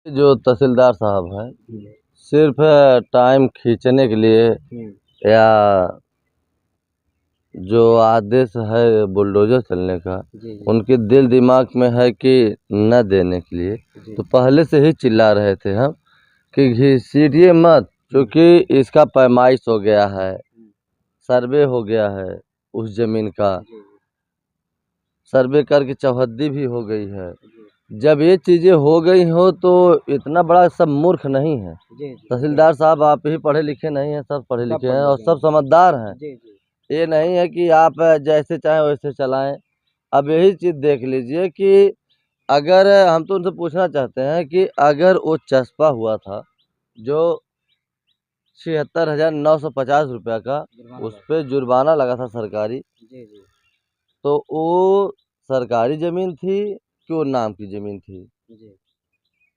जो तहसीलदार साहब हैं, सिर्फ टाइम खींचने के लिए या जो आदेश है बुलडोजर चलने का, उनके दिल दिमाग में है कि न देने के लिए, तो पहले से ही चिल्ला रहे थे हम कि घसीटिए मत, क्योंकि इसका पैमाइश हो गया है, सर्वे हो गया है उस जमीन का, सर्वे करके चौहद्दी भी हो गई है। जब ये चीज़ें हो गई हो तो इतना बड़ा सब मूर्ख नहीं है। तहसीलदार साहब आप ही पढ़े लिखे नहीं हैं, सब पढ़े लिखे हैं और सब समझदार हैं। ये नहीं है कि आप जैसे चाहें वैसे चलाएं। अब यही चीज़ देख लीजिए कि अगर हम तो उनसे पूछना चाहते हैं कि अगर वो चस्पा हुआ था जो 76,950 रुपये का, उस पर जुर्माना लगा था सरकारी, तो वो सरकारी ज़मीन थी कि वो नाम की ज़मीन थी?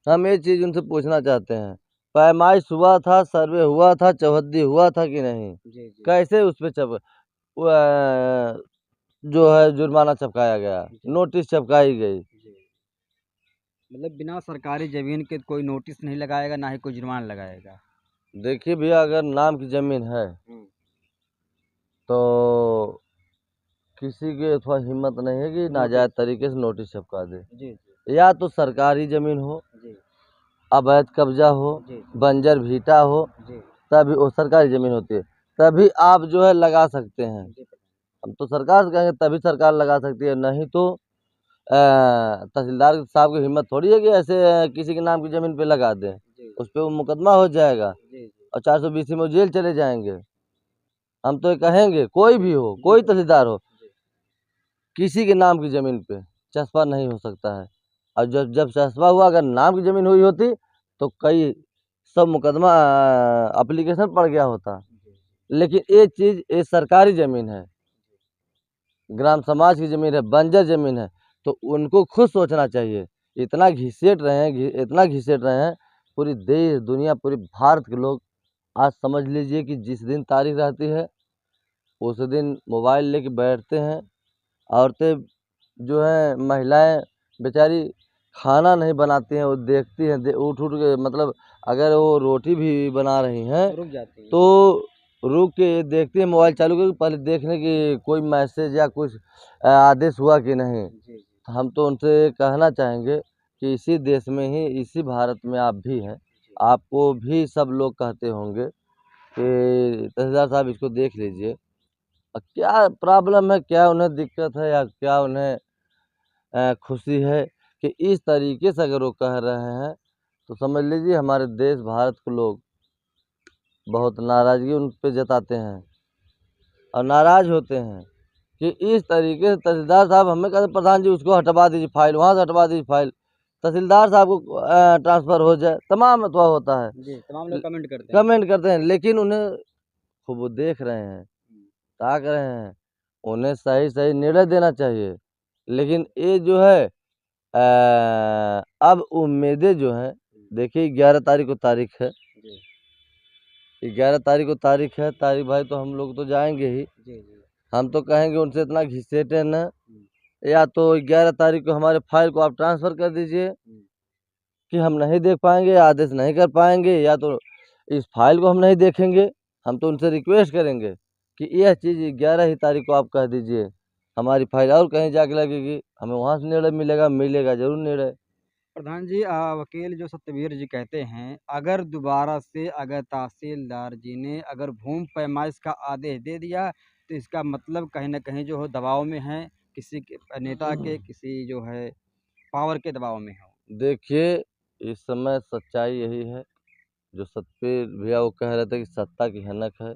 हम ये चीज़ उनसे पूछना चाहते हैं। पैमाइश हुआ था, सर्वे हुआ था, चौहद्दी हुआ था कि नहीं? कैसे उस पे जो है जुर्माना चपकाया गया, नोटिस चपकाई गई? मतलब बिना सरकारी ज़मीन के कोई नोटिस नहीं लगाएगा, ना ही कोई जुर्माना लगाएगा। देखिए भैया, अगर नाम की ज़मीन है तो किसी के थोड़ा हिम्मत नहीं है कि नाजायज़ तरीके से नोटिस चपका दे। या तो सरकारी ज़मीन हो, अवैध कब्जा हो, बंजर भीटा हो, तभी वो सरकारी ज़मीन होती है, तभी आप जो है लगा सकते हैं। हम तो सरकार से कहेंगे तभी सरकार लगा सकती है, नहीं तो तहसीलदार साहब की हिम्मत थोड़ी है कि ऐसे किसी के नाम की ज़मीन पे लगा दें। उस पे वो मुकदमा हो जाएगा और 420 में वो जेल चले जाएंगे। हम तो ये कहेंगे कोई भी हो, कोई तहसीलदार हो, किसी के नाम की ज़मीन पे चस्पा नहीं हो सकता है। और जब जब चस्पा हुआ, अगर नाम की ज़मीन हुई होती तो कई सब मुकदमा एप्लीकेशन पड़ गया होता। लेकिन ये चीज़ ये सरकारी ज़मीन है, ग्राम समाज की ज़मीन है, बंजर ज़मीन है, तो उनको खुद सोचना चाहिए। इतना घिसेट रहे हैं, इतना घिसेट रहे हैं, पूरी देश दुनिया पूरे भारत के लोग। आज समझ लीजिए कि जिस दिन तारीख रहती है उस दिन मोबाइल लेके बैठते हैं। औरतें जो हैं, महिलाएं बेचारी खाना नहीं बनाती हैं, वो देखती हैं, उठ उठ के, मतलब अगर वो रोटी भी बना रही हैं रुक जाती है। तो रुक के देखती हैं, मोबाइल चालू करके पहले देखने की कोई मैसेज या कुछ आदेश हुआ कि नहीं। हम तो उनसे कहना चाहेंगे कि इसी देश में ही, इसी भारत में आप भी हैं, आपको भी सब लोग कहते होंगे कि तहसीलदार साहब इसको देख लीजिए। क्या प्रॉब्लम है, क्या उन्हें दिक्कत है या क्या उन्हें खुशी है कि इस तरीके से अगर वो कह रहे हैं तो समझ लीजिए हमारे देश भारत के लोग बहुत नाराज़गी उन पे जताते हैं और नाराज़ होते हैं कि इस तरीके से तहसीलदार साहब हमें कहते, प्रधान जी उसको हटवा दीजिए फाइल, वहाँ से हटवा दीजिए फाइल, तहसीलदार साहब को ट्रांसफ़र हो जाए, तमाम अथवा होता है। जी, तमाम लोग कमेंट करते हैं, लेकिन उन्हें खूब वो देख रहे हैं, ताक रहे हैं, उन्हें सही सही निर्णय देना चाहिए। लेकिन ये जो है अब उम्मीदें जो हैं, देखिए 11 तारीख को तारीख है, 11 तारीख को तारीख है, तारीख भाई तो हम लोग तो जाएंगे ही। हम तो कहेंगे उनसे इतना घिसेटे न, या तो 11 तारीख को हमारे फाइल को आप ट्रांसफ़र कर दीजिए कि हम नहीं देख पाएंगे, आदेश नहीं कर पाएंगे, या तो इस फाइल को हम नहीं देखेंगे। हम तो उनसे रिक्वेस्ट करेंगे कि यह चीज़ 11 ही तारीख को आप कह दीजिए, हमारी फाइल और कहीं जाके लगेगी, हमें वहाँ से निर्णय मिलेगा ज़रूर निर्णय। प्रधान जी, वकील जो सत्यवीर जी कहते हैं, अगर दोबारा से अगर तहसीलदार जी ने अगर भूमि पैमाइश का आदेश दे दिया, तो इसका मतलब कहीं न कहीं जो हो दबाव में हैं, किसी के नेता के, किसी जो है पावर के दबाव में हो। देखिए, इस समय सच्चाई यही है, जो सतपीर भैया वो कह रहे थे कि सत्ता की हनक है,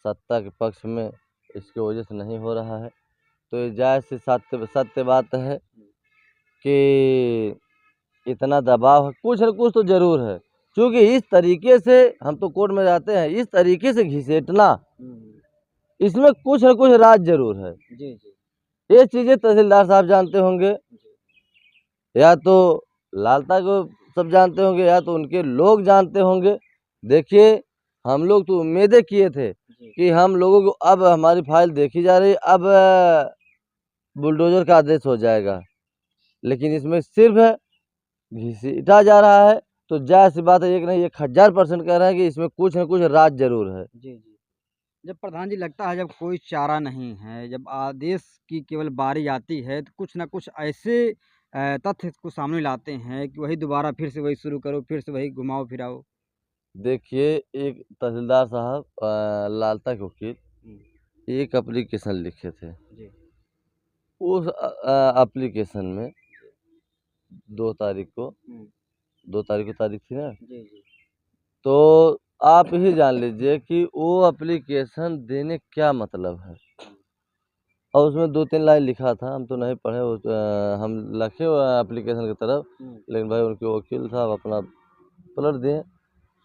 सत्ता के पक्ष में इसकी वजह से नहीं हो रहा है। तो ये जायज़ सी सत्य सत्य बात है कि इतना दबाव है, कुछ न कुछ तो ज़रूर है। क्योंकि इस तरीके से हम तो कोर्ट में जाते हैं, इस तरीके से घिसेटना, इसमें कुछ न कुछ राज ज़रूर है। ये चीज़ें तहसीलदार साहब जानते होंगे, या तो लालता को सब जानते होंगे, या तो उनके लोग जानते होंगे। देखिए, हम लोग तो उम्मीदें किए थे कि हम लोगों को अब हमारी फाइल देखी जा रही है, अब बुलडोज़र का आदेश हो जाएगा। लेकिन इसमें सिर्फ़ घसीटा जा रहा है तो जाहिर सी बात है, एक नहीं 1000% कह रहे हैं कि इसमें कुछ न कुछ राज जरूर है। जी, जी। जब प्रधान जी लगता है जब कोई चारा नहीं है, जब आदेश की केवल बारी आती है तो कुछ न कुछ ऐसे तथ्य को सामने लाते हैं कि वही दोबारा फिर से वही शुरू करो, फिर से वही घुमाओ-फिराओ। देखिए, एक तहसीलदार साहब लालता के वकील हुँ, एक एप्लीकेशन लिखे थे। जी, उस एप्लीकेशन में 2 तारीख को हुँ, 2 तारीख को तारीख थी ना? जी, जी, तो आप ही जान लीजिए कि वो एप्लीकेशन देने क्या मतलब है। और उसमें 2-3 लाइन लिखा था, हम तो नहीं पढ़े, हम लिखे हुए हैं एप्लीकेशन की तरफ, हुँ, लेकिन भाई उनके वकील साहब अपना पलट दिए।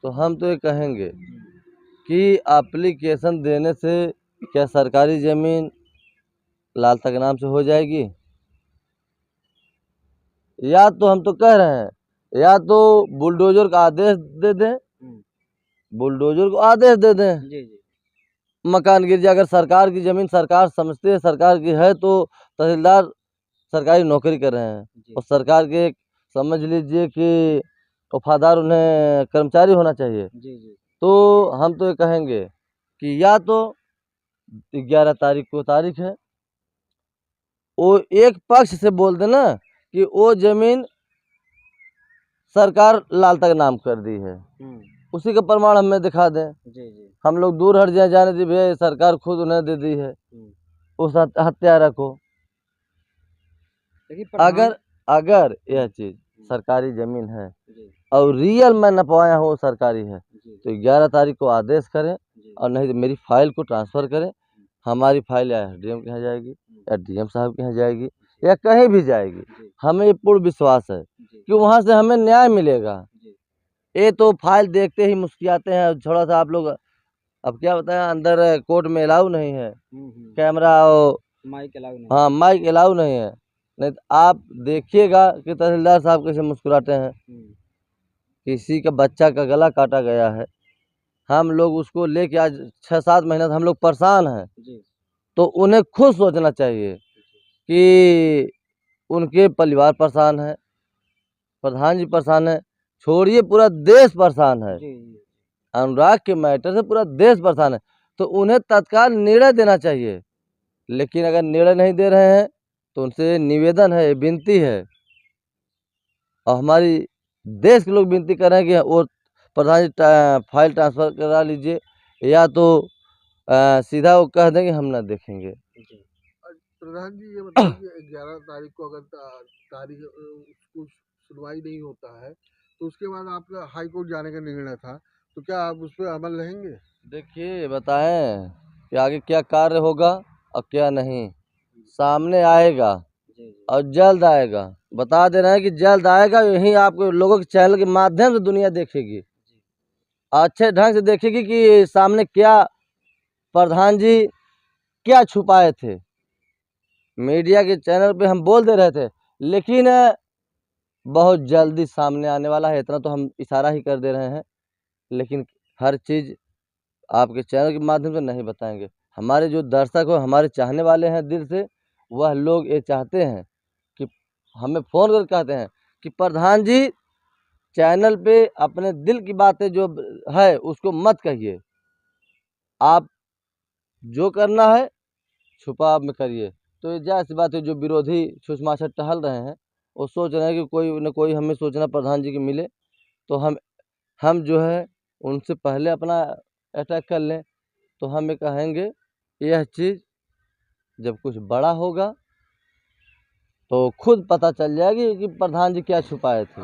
तो हम तो ये कहेंगे हुँ, कि एप्लीकेशन देने से क्या सरकारी ज़मीन लालता के नाम से हो जाएगी? या तो हम तो कह रहे हैं, या तो बुलडोज़र का आदेश दे दें, हुँ, बुलडोज़र को आदेश दे दें, जी, जी, मकान गिर जाए। अगर सरकार की ज़मीन सरकार समझती है सरकार की है, तो तहसीलदार सरकारी नौकरी कर रहे हैं जी, और सरकार के एक समझ लीजिए कि वफ़ादार उन्हें कर्मचारी होना चाहिए। जी, जी, तो हम तो ये कहेंगे कि या तो 11 तारीख को तारीख है, वो एक पक्ष से बोल देना कि वो ज़मीन सरकार लालता के नाम कर दी है, हुँ, उसी का प्रमाण हमें दिखा दें। जी, जी, हम लोग दूर हट जाएँ, जाने दीजिए भैया ये सरकार खुद उन्हें दे दी है, हुँ। उस हत्यारा को। देखिए प्रधान अगर अगर हुँ, यह चीज़ सरकारी ज़मीन है जी, और रियल में नपवाया हो सरकारी है, जी, तो 11 तारीख को आदेश करें, जी, और नहीं तो मेरी फ़ाइल को ट्रांसफ़र करें। हुँ, हमारी फ़ाइल या एसडीएम के यहाँ जाएगी, हुँ, या डीएम साहब के यहाँ जाएगी, जी, या कहीं भी जाएगी। जी, हमें ये पूर्ण विश्वास है जी, कि वहाँ से हमें न्याय मिलेगा। जी, ये तो फ़ाइल देखते ही मुस्कुराते हैं, थोड़ा-सा आप लोग अब क्या बताएँ, अंदर कोर्ट में अलाउ नहीं है, हुँ, हुँ। कैमरा और माइक अलाउ नहीं हाँ, है। माइक अलाउ नहीं है। नहीं तो आप देखिएगा कि तहसीलदार साहब कैसे मुस्कुराते हैं। हुँ, किसी का बच्चा का गला काटा गया है, हम लोग उसको लेके आज 6-7 महीना से हम लोग परेशान हैं, जी, तो उन्हें खुद सोचना चाहिए जी, कि उनके परिवार परेशान है, प्रधान जी परेशान है, छोड़िए पूरा देश परेशान है। जी, जी, अनुराग के मैटर से पूरा देश परेशान है, तो उन्हें तत्काल निर्णय देना चाहिए। लेकिन अगर निर्णय नहीं दे रहे हैं, तो उनसे निवेदन है, विनती है, और हमारी देश के लोग विनती कर रहे हैं कि वो प्रधान जी फाइल ट्रांसफ़र करा लीजिए, या तो सीधा वो कह दें कि हम ना देखेंगे। जी, प्रधान जी ये बताइए कि 11 तारीख को अगर तारीख उसको सुनवाई नहीं होता है तो उसके बाद आपका हाई कोर्ट जाने का निर्णय था, तो क्या आप उस पर अमल रहेंगे? देखिए, बताएँ कि आगे क्या कार्य होगा और क्या नहीं, सामने आएगा जी, जी, और जल्द आएगा। बता दे रहे हैं कि जल्द आएगा, यहीं आपको लोगों के चैनल के माध्यम से दुनिया देखेगी। जी, अच्छे ढंग से देखेगी कि सामने क्या प्रधान जी क्या छुपाए थे। मीडिया के चैनल पे हम बोल दे रहे थे, लेकिन बहुत जल्दी सामने आने वाला है, इतना तो हम इशारा ही कर दे रहे हैं। लेकिन हर चीज़ आपके चैनल के माध्यम से नहीं बताएँगे। हमारे जो दर्शक हो, हमारे चाहने वाले हैं दिल से, वह लोग ये चाहते हैं कि हमें फ़ोन करके कहते हैं कि प्रधान जी चैनल पे अपने दिल की बातें जो है उसको मत कहिए। आप जो करना है छुपा में करिए। तो ये ज़ाहिर-सी बात है, जो विरोधी छूछ-माछा टहल रहे हैं, वो सोच रहे हैं कि कोई न कोई हमें सूचना प्रधान जी की मिले, तो हम जो है उनसे पहले अपना अटैक कर लें। तो हम ये कहेंगे, यह चीज़ जब कुछ बड़ा होगा, तो खुद पता चल जाएगी कि प्रधान जी क्या छुपाए थे।